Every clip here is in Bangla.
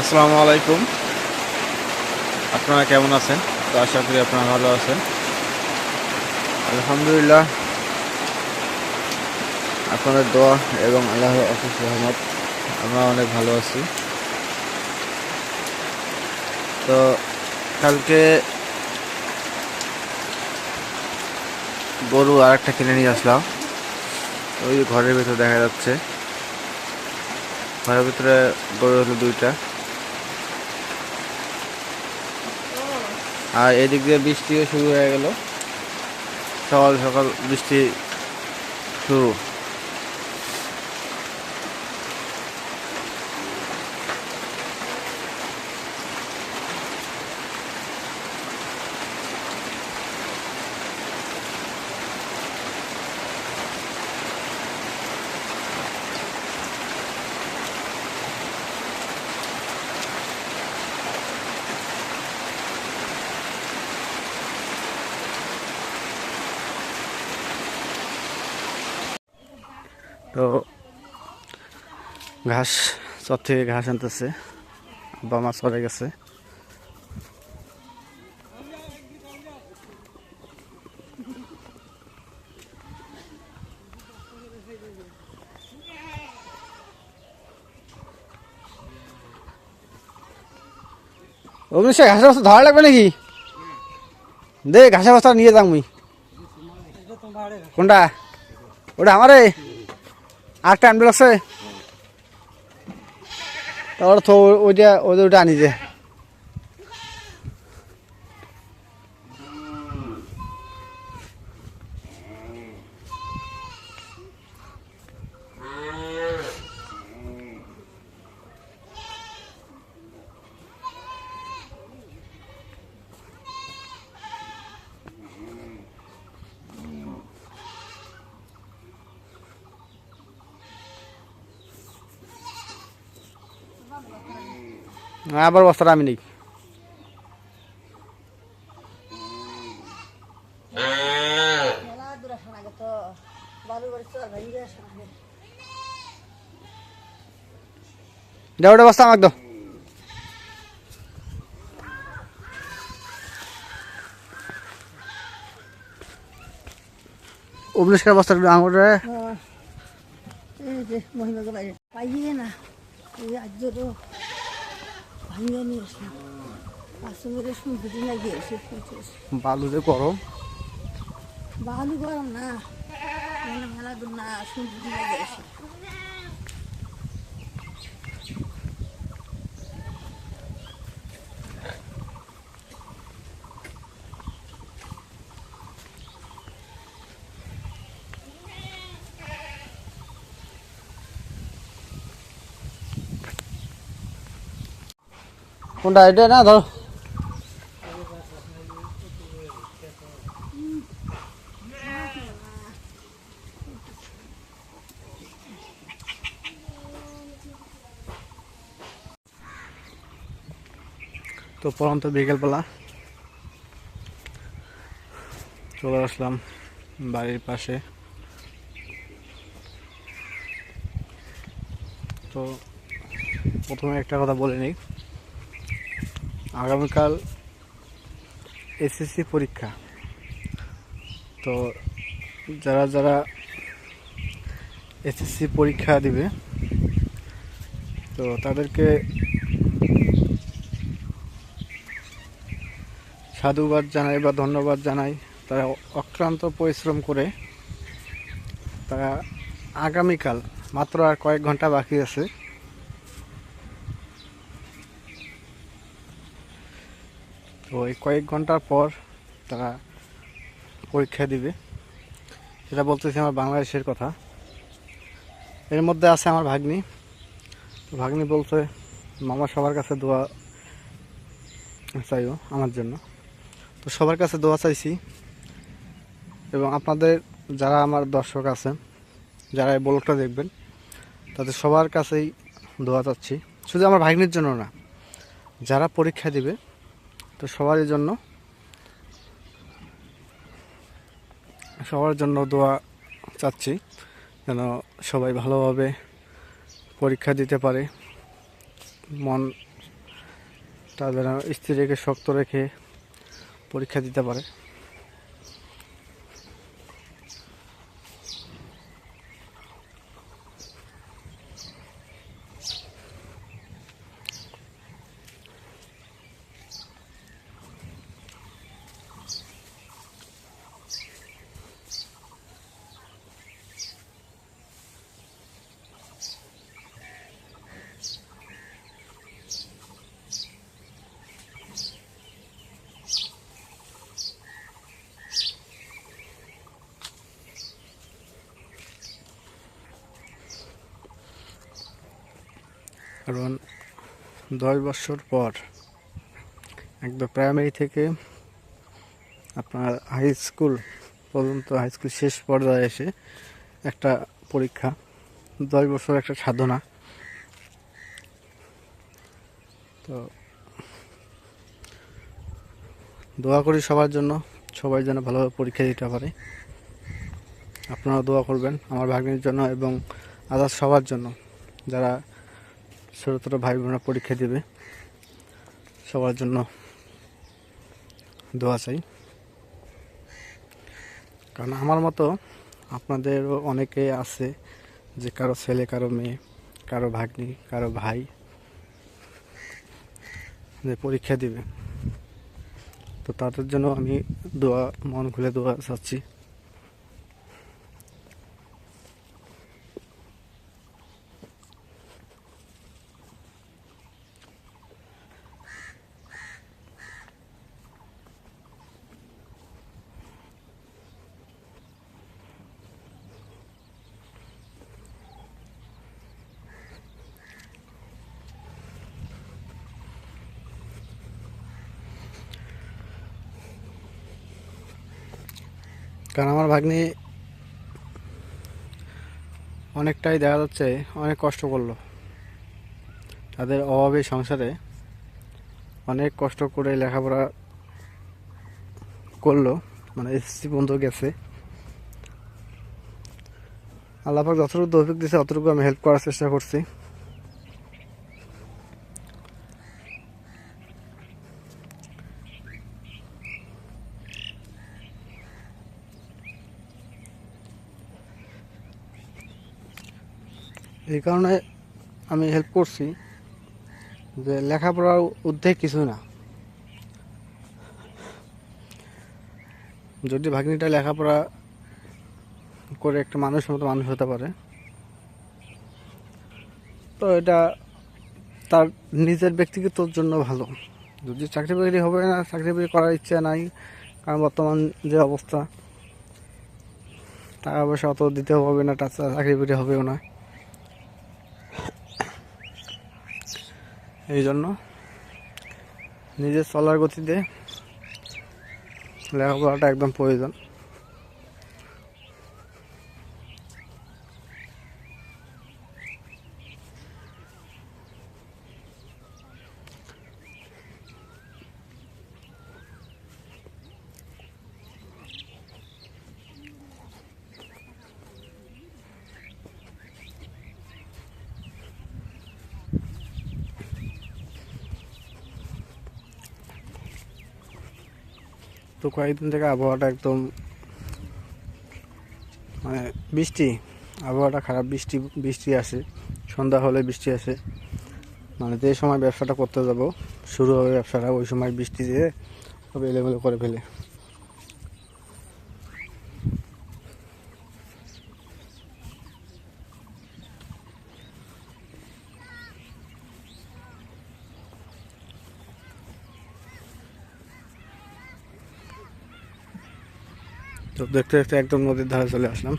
আসসালামু আলাইকুম। আপনারা কেমন আছেন? তো আশা করি আপনারা ভালো আছেন। আলহামদুলিল্লাহ, আপনাদের দোয়া এবং আল্লাহর অশেষ রহমত আমরা অনেক ভালো আছি। তো কালকে গরু আর একটা কিনে নিয়ে আসলাম। ওই ঘরের ভিতরে দেখা যাচ্ছে, ঘরের ভিতরে গরু হলো দুইটা। আর এদিক দিয়ে বৃষ্টিও শুরু হয়ে গেল, সকাল সকাল বৃষ্টি শুরু। তো ঘাস, চর থেকে ঘাস আনতেছে, বাবা চলে গেছে। অভিষেক ঘাসের বস্তা ধরা লাগবে নাকি? দে ঘাসের বস্তা নিয়ে যাম। কোনটা? ওটা আমারে আরেকটা আনবে আছে, তাহলে তো ওইটা ওইটা আনি যে। আবার বস্তাটা আমি নেই। দাও ওটা বস্তা আমাকে দাও। অভিনেষ্কার বস্তা আঙুর পাইয়ে না আজ তো ভাঙিয়ে নিয়ে আসলাম। আসলে শুনতে লাগিয়ে এসে বালুতে গরম। বালু গরম না, মেলা দূর না, শুনতে লাগিয়ে এসে কোনটা? এটা না, ধরো। তো পরন্ত বিকেলবেলা চলে আসলাম বাড়ির পাশে। তো প্রথমে একটা কথা বলে নিই, আগামীকাল এসএসসি পরীক্ষা। তো যারা যারা এসএসসি পরীক্ষা দিবে, তো তাদেরকে সাধুবাদ জানাই বা ধন্যবাদ জানাই। তারা অক্লান্ত পরিশ্রম করে তারা আগামীকাল, মাত্র আর কয়েক ঘন্টা বাকি আছে, তো এই কয়েক ঘন্টার পর তারা পরীক্ষা দিবে। সেটা বলতেছি আমার বাংলাদেশের কথা। এর মধ্যে আছে আমার ভাগ্নি। তো ভাগ্নি বলছে, মামা সবার কাছে দোয়া চাইও আমার জন্য। তো সবার কাছে দোয়া চাইছি, এবং আপনাদের যারা আমার দর্শক আছেন, যারা এই ব্লগটা দেখবেন, তাদের সবার কাছেই দোয়া চাচ্ছি। শুধু আমার ভাগ্নির জন্য না, যারা পরীক্ষা দিবে, তো সবার জন্য দোয়া চাচ্ছি, যেন সবাই ভালোভাবে পরীক্ষা দিতে পারে, মন তারা যেন স্থির রেখে শক্ত রেখে পরীক্ষা দিতে পারে। কারণ 10 বছর পর একদম প্রাইমারি থেকে আপনার হাই স্কুল পর্যন্ত, হাই স্কুল শেষ পর্যায়ে এসে একটা পরীক্ষা, 10 বছর একটা সাধনা। তো দোয়া করি সবার জন্য, সবাই যেন ভালোভাবে পরীক্ষা দিতে পারে। আপনারা দোয়া করবেন আমার ভাগ্নির জন্য এবং আদার্স সবার জন্য যারা ছোটো ছোটো ভাই বোনেরা পরীক্ষা দেবে, সবার জন্য দোয়া চাই। কারণ আমার মতো আপনাদেরও অনেকে আছে যে কারো ছেলে, কারো মেয়ে, কারো ভাগ্নি, কারো ভাই যে পরীক্ষা দিবে। তো তাদের জন্য আমি দোয়া, মন খুলে দোয়া চাচ্ছি। কারণ আমার ভাগ্নি অনেকটাই দেখা যাচ্ছে অনেক কষ্ট করলো, তাদের অভাবে সংসারে অনেক কষ্ট করে লেখাপড়া করলো, মানে এসএসসি পর্যন্ত গেছে। আল্লাহ পাক যতটুকু তৌফিক দিয়েছে অতটুকু আমি হেল্প করার চেষ্টা করছি। এই কারণে আমি হেল্প করছি যে লেখাপড়ার ঊর্ধ্বে কিছু না। যদি ভাগ্নিটা লেখাপড়া করে একটা মানুষের মতো মানুষ হতে পারে, তো এটা তার নিজের ব্যক্তিগতর জন্য ভালো। যদি চাকরি বাকরি হবে না, চাকরি বাকরি করার ইচ্ছা নাই, কারণ বর্তমান যে অবস্থা টাকা পয়সা অত দিতে হবে না, চাকরি বাকরি হবেও না। এই জন্য নিজের চলার গতিতে লেখাপড়াটা একদম প্রয়োজন। তো কয়েকদিন থেকে আবহাওয়াটা একদম মানে বৃষ্টি, আবহাওয়াটা খারাপ, বৃষ্টি বৃষ্টি আসে, সন্ধ্যা হলে বৃষ্টি আসে। মানে যে সময় ব্যবসাটা করতে যাব, শুরু হবে ব্যবসাটা, ওই সময় বৃষ্টি দিয়ে সব এলোমেলো করে ফেলে। তো দেখতে দেখতে একদম নদীর ধারে চলে আসলাম।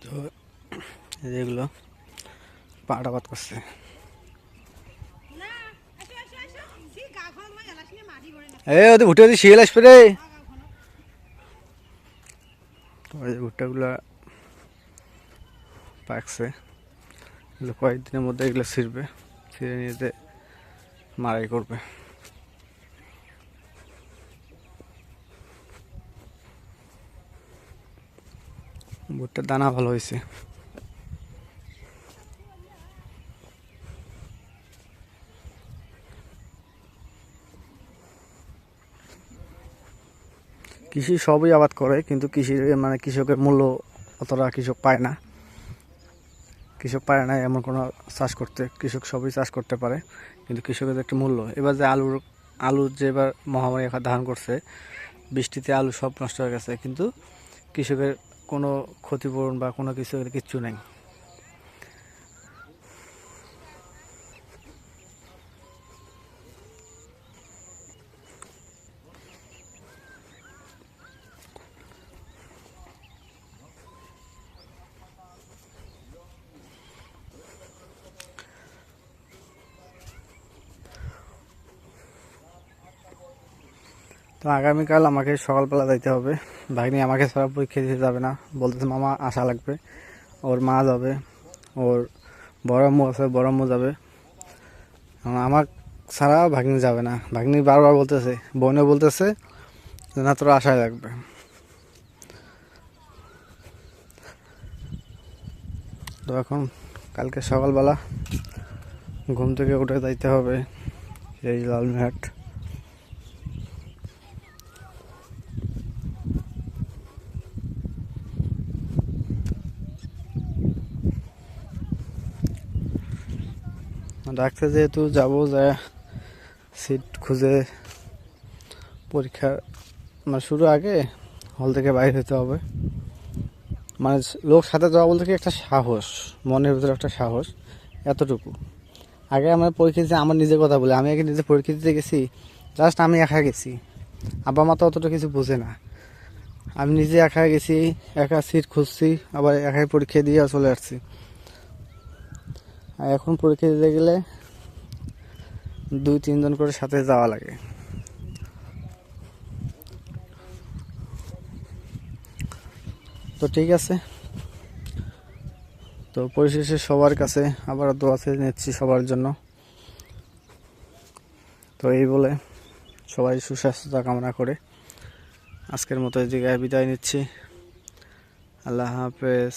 তো এগুলো পাটাপাত করছে। ওদের ভুট্টা দিয়ে শিয়াল আসবে রে। তো এই যে ভুট্টাগুলা পাকছে, কয়েকদিনের মধ্যে এগুলো ছিঁড়বে, ছিঁড়ে নিয়ে মারাই করবে। ভুট্টার দানা ভালো হয়েছে। কৃষি সবই আবাদ করে, কিন্তু কৃষির মানে কৃষকের মূল্য অতটা কৃষক পায় না। কৃষক পারে না এমন কোনো চাষ করতে, কৃষক সবই চাষ করতে পারে, কিন্তু কৃষকের একটা মূল্য। এবার যে আলুর যে এবার মহামারী ধারণ করছে, বৃষ্টিতে আলু সব নষ্ট হয়ে গেছে, কিন্তু কৃষকের কোনো ক্ষতিপূরণ বা কোনো কিচ্ছু নেই। তো আগামীকাল আমাকে সকালবেলা যাইতে হবে। ভাগ্নি আমাকে ছাড়া পরীক্ষা দিতে যাবে না, বলতেছে মামা আসা লাগবে। ওর মা যাবে, ওর বড় আম্মু আছে, বড় আম্মু যাবে। আমার ছাড়া ভাগ্নি যাবে না। ভাগ্নি বারবার বলতেছে, বোনও বলতেছে যে না তোরা আশায় লাগবে। তো এখন কালকে সকালবেলা ঘুম থেকে উঠে যাইতে হবে এই লালমিনহাট। ডাকতে যেহেতু যাবো, যায় সিট খুঁজে পরীক্ষা মানে শুরু আগে হল থেকে বাইরে হতে হবে। মানে লোক সাথে যাওয়া বলতে কি একটা সাহস, মনের ভিতরে একটা সাহস, এতটুকু। আগে আমার পরীক্ষা দিতে, আমার নিজের কথা বলে, আমি আগে নিজে পরীক্ষা দিতে গেছি, জাস্ট আমি একা গেছি, আব্বা মা তো অতটা কিছু বোঝে না। আমি নিজে একা গেছি, একা সিট খুঁজছি, আবার একাই পরীক্ষা দিয়ে চলে আসছি। আর এখন পরীক্ষা দিতে গেলে 2-3 জন করে সাথে যাওয়া লাগে। তো ঠিক আছে, তো পরিশেষে সবার কাছে আবার দোয়া চেয়ে নিচ্ছি সবার জন্য। তো এই বলে সবাই সুস্বাস্থ্যতা কামনা করে আজকের মতো এই জায়গায় বিদায় নিচ্ছি। আল্লাহ হাফেজ।